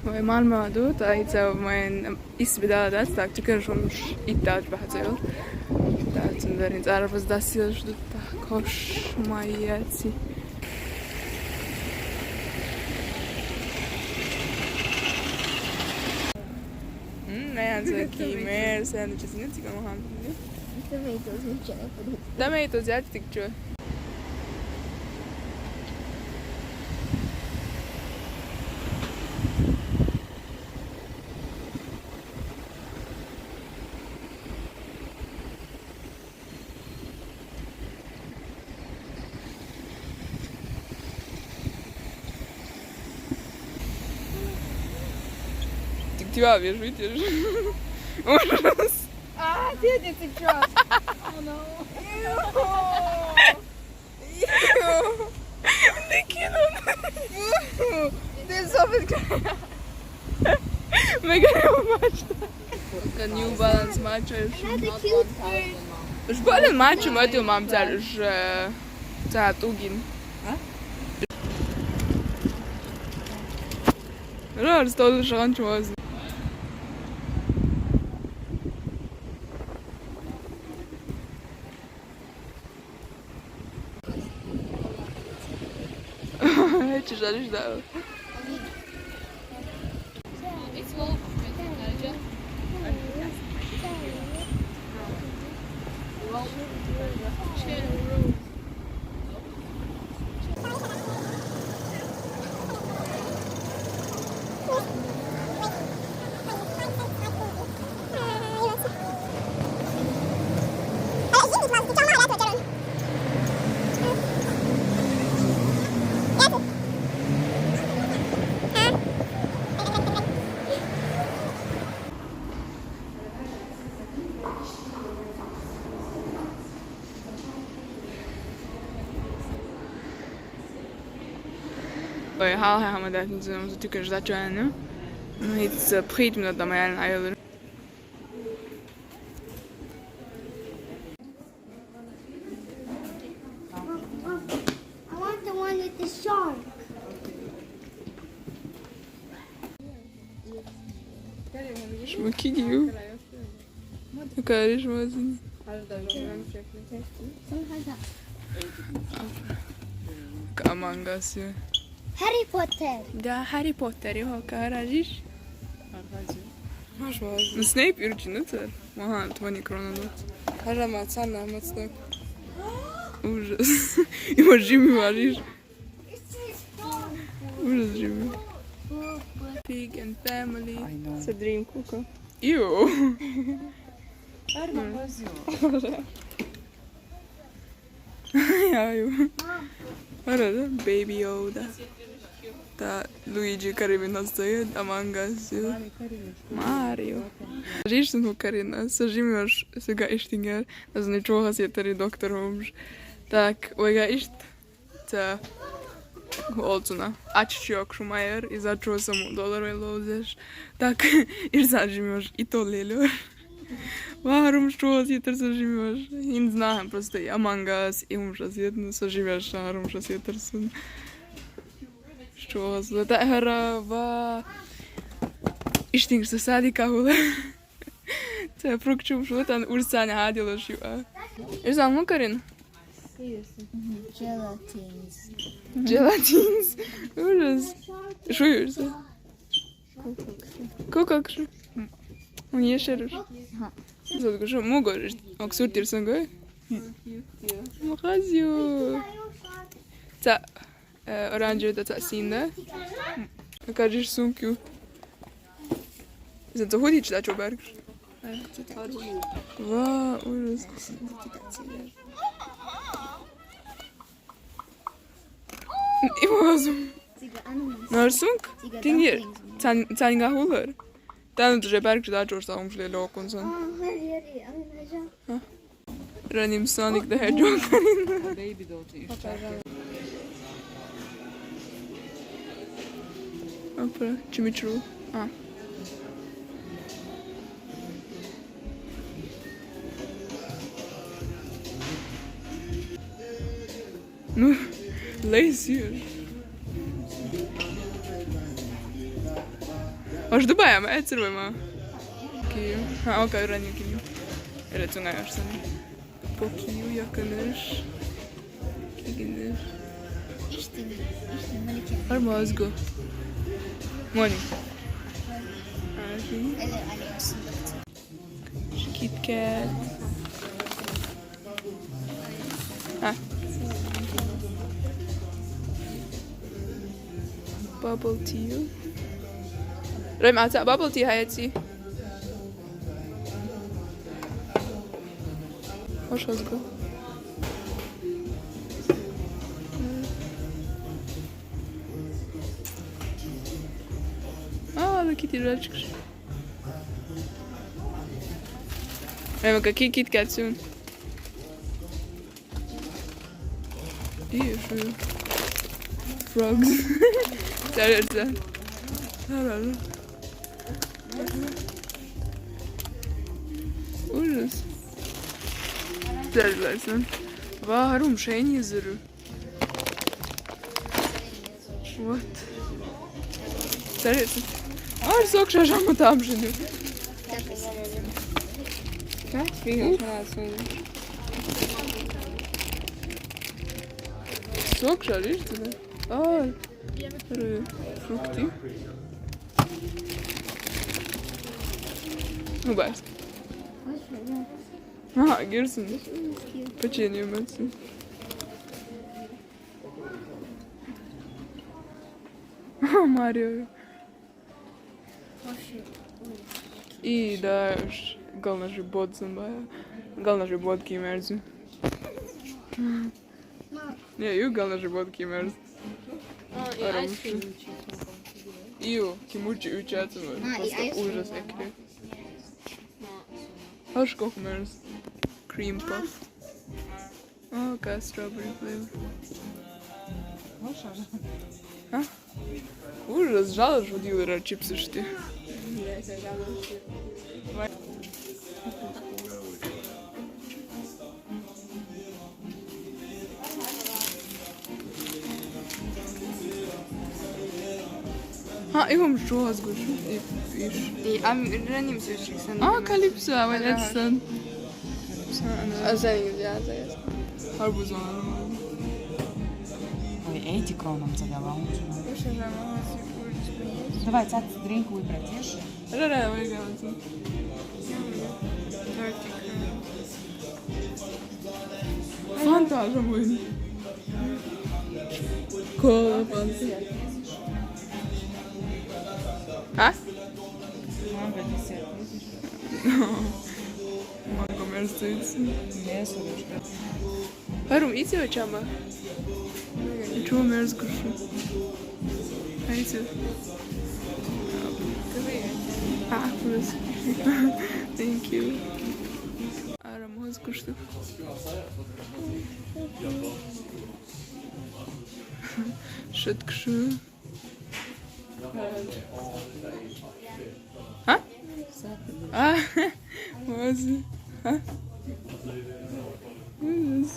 või Malmö tuuta itse olen ispidada tak tycker som ittad bahazil. Dat sind wir ins Arbes das hier stutta kosh majatsi. Nej, alltså kimer sen det känns inte som han. Tomatoes jag tycker. Тебя видишь? Ужас. Дядя, ты чё? Ты кинул. Ты зовут Mega match. The New Balance match. Ich wollte match mit dem Mom za Tugin. Ja, das ist schon was. Hiç жариш да. Jag har med det som så tycker jag att jag är nu. Nu hittar prit med de här eller. I want the one with the shark. Что кидю? Какая же возьми. Камангасы. Harry Potter. Да, Harry Potter его каражиш. Ну Снейп юрчинуца. Ага, твои крононот. Харама цана мацнак. Ужас. Его Джимми варишь. Ужас Джимми. Pig and family. It's a dream cook. Ew. Ja, ju. Arada, Baby Yoda. Ta Luigi Karina стоит, Among Us. Mario. Речь ну Карина, сожимешь сега иштингер, аз ничего си тари доктор Холмс. Так, ойга ишт. Та Олцуна. Аччок Шумайер и за чего саму доллар лозеш. Так, и зажимешь и то лелё. Waarom что си тер сожимешь? Не знаю, просто Among Us и ужас едно сожимешь, waarom что си тер сын. Что за тахара иштинг со садика хула. Та прокчум что там урсаня хадила шива. Ирзан ну Карин. Gelatins. Gelatins. Ужас. Что юрса? Кокакшу. Он ешерш. Зато что могешь? Аксуртир сангой? Махазю. Та оранжевый та синда. Кажешь сумку. Зато ходишь да чобарк. Ва, ужас. И возьм. Нарсунг? Тингер. Цанга хулер. Там уже барк да чорса умшле локонсон. Раним Sonic the Hedgehog. Baby daughter. Опа, чимичру. А. Ну, lazy. Most dobálja, mert egyszerűen már ki. Ha akar rányunk ki. Erre cungályos szani. Pokiú, jakanős. Kiginős. İçtim Melike. Har mozgó. Mondjuk. Ázsi. Alıyorsun. KitKat. Ha. Bubble tea. Röjm átszál bubble tea helyetszi. Most hozgó. Da Kitty röcskös. Röjmök a KitKat soon. Ilyeső. Frogs. Szeretem. Hallod? Ужас. Szeretem. Warum schön zırı? Вот. Szeretem. Ar sokšā žamatām žinu. Kas? Fīgas manās un... Sokšā ir tad. Ar frukti. Nu bērst. Aha, girsin. Pečeniju mēci. Mario. И да, главное же бот зомбая. Главное же бот кимерзу. Не, ю главное же бот кимерзу. Ю, кимучи учатся. Просто ужас экли. Аж как мерз. Cream puff. О, какая strawberry flavor. А? Ужас, жалко, что дилера чипсы шти. Ha, ich habe schon was gut. И раним сюрчиксен. Kalipso, aber jetzt dann. А за ним взято. Arbuz var. Ой, эти кроном задавал. Давай, цац, дринку и протешь. Ра-ра, выигрывается. Фантаза мой. Кола, фантаза. А? Манго десерт. Mango mercedes. Мясо, рожка. Warum isst ihr heute mal? Ich tue mir das gut. Heißt ihr? Ah, cool. Thank you. Aram, was kuştu? Şut kuşu. Ha? Ah, was? Ha? Was?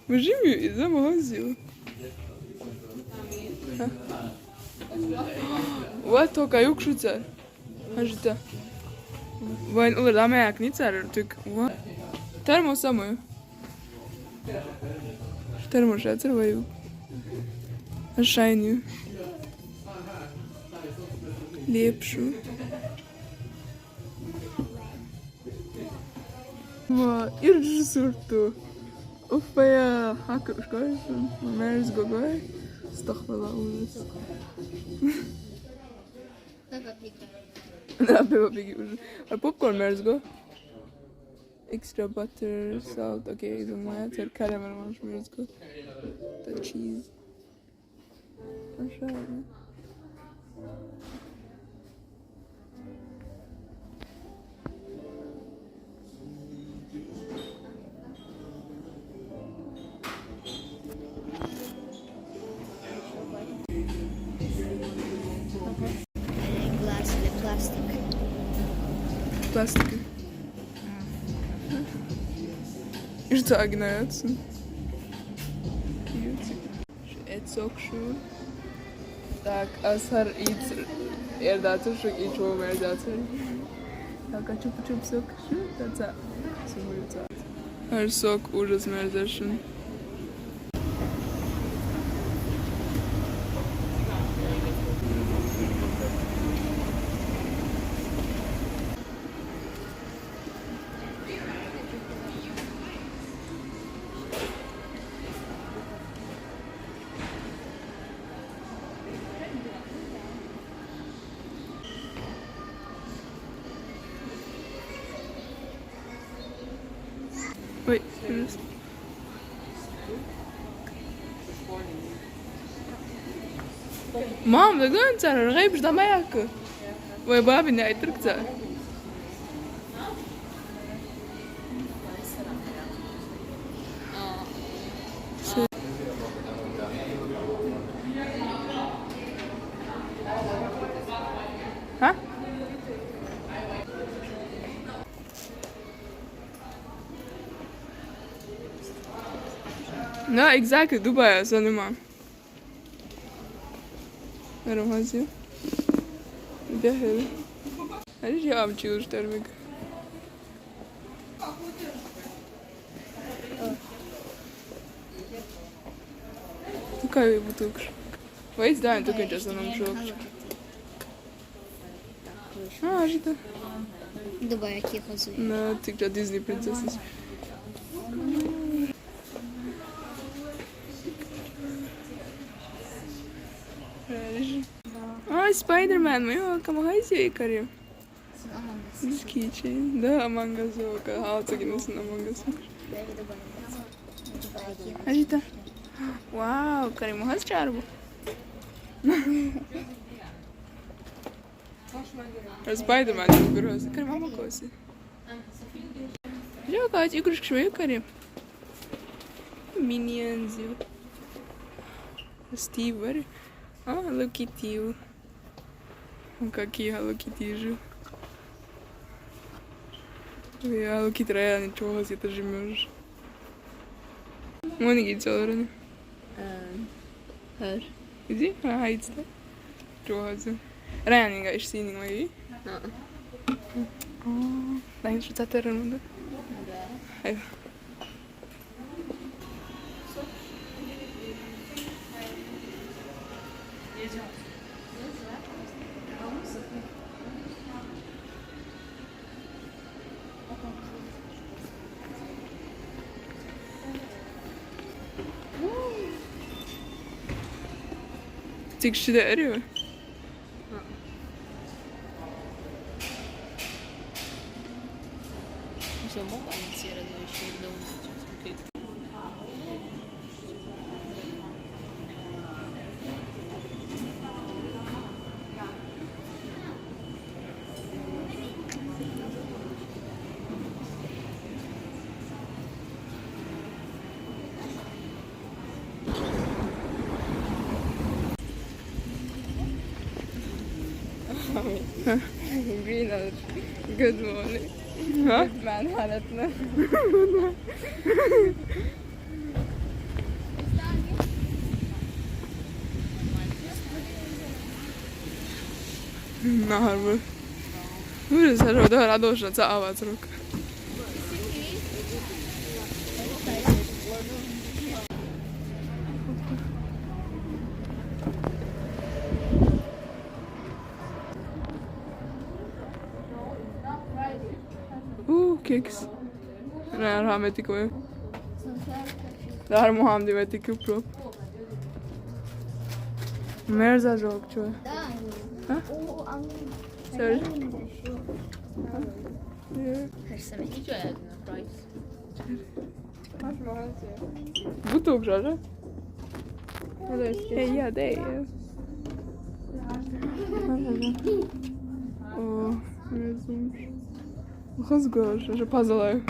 Możemy i zamówił. What toka yok şuca? Hajda. Vayn olur ama yak ni çarır tük. What? Termosa mı? Termosa çarvayu. Aşağı Lepšu. Va, ir surtu. Uffa ja, hakka uškaisun. Ma mērs gogai. Stahvala uzas. Da, peva pigi uzas. Ar popcorn mērs go. Extra butter, salt, okay, izolmaya. Cer caramel manš mērs go. The cheese. Aşağı. Glass ile plastik. Пластика. И что огнается? Et sok şu. Tak, asar its Erdaatosok így hol erdaatosok. Taka čup sok, taca. Sumulica. Her sok ужас merdašen. Ой, ужас. Мам, да главное царь, рейбш да маяка. Ой, баби не айтырк царь. А? Да, exactly, Дубая, занима. Ромазio. Behel. Her is avcıymış termik. Какая бутылка? Вейс, да, только сейчас она мшок. А, что? Дубай, які хозує. На, ты где Disney принцесса. Ай, Spider-Man, мы камагайся карим. Скичи, да, мангазока, а вот на мангазока. А что? Вау, карим, хас чарбу. Spider-Man, берёз, карим, мама коси. Я кать, игрушки швей карим. Minions. Steve, вари. А, Hello Kitty. Какие Hello Kitty же. Hello Kitty реально ничего, если ты жмешь. Вон иди целый. Här. Иди, а, иди. Чего за? Реально не гаешь синий мои. Да, не что-то террен, да? Да. Tycker du det är det? Все мог анонсировать еще и дома. Green. Good morning. Huh? Good man, halatna. Naharbu. Hur så här då har jag då så avats. Keks. Nej, han vet inte vad. Det här Mohammed vet inte hur. Merza joke çoğu. Ha? Sorry. Bu çok güzel. Hey ya de. O, rezummuş. Rozgorzę, że puzzle.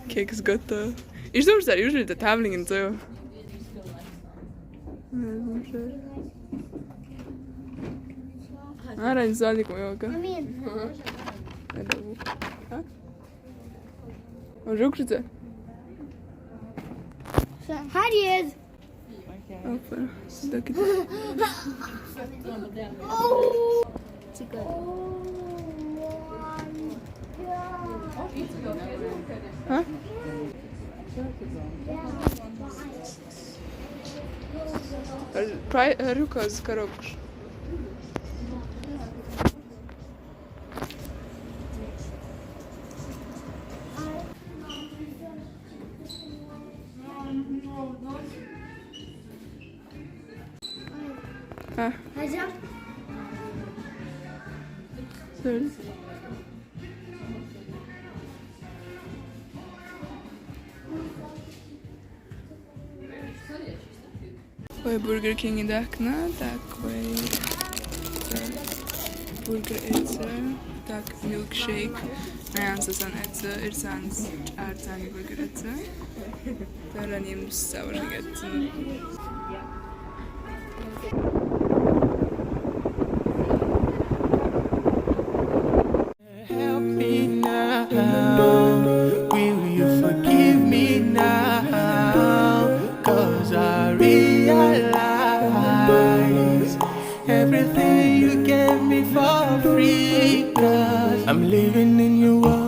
Keks gotowy. I что же, usually the tävlingen så. Här är en sån liksom jag kan. Och rukte. Här är Aferin. Şuradaki de. Ha? Рука за коробку. Ha, Hocam. söyle. Ой, Burger King'i dakna, takoj burger ece, tak milkshake, nejansasan ece, ir sans ārcāņu burger ece. Tā ir anīm savar ece. Help me now, will you forgive me now? 'Cause I realize everything you gave me for free. 'Cause I'm living in your world.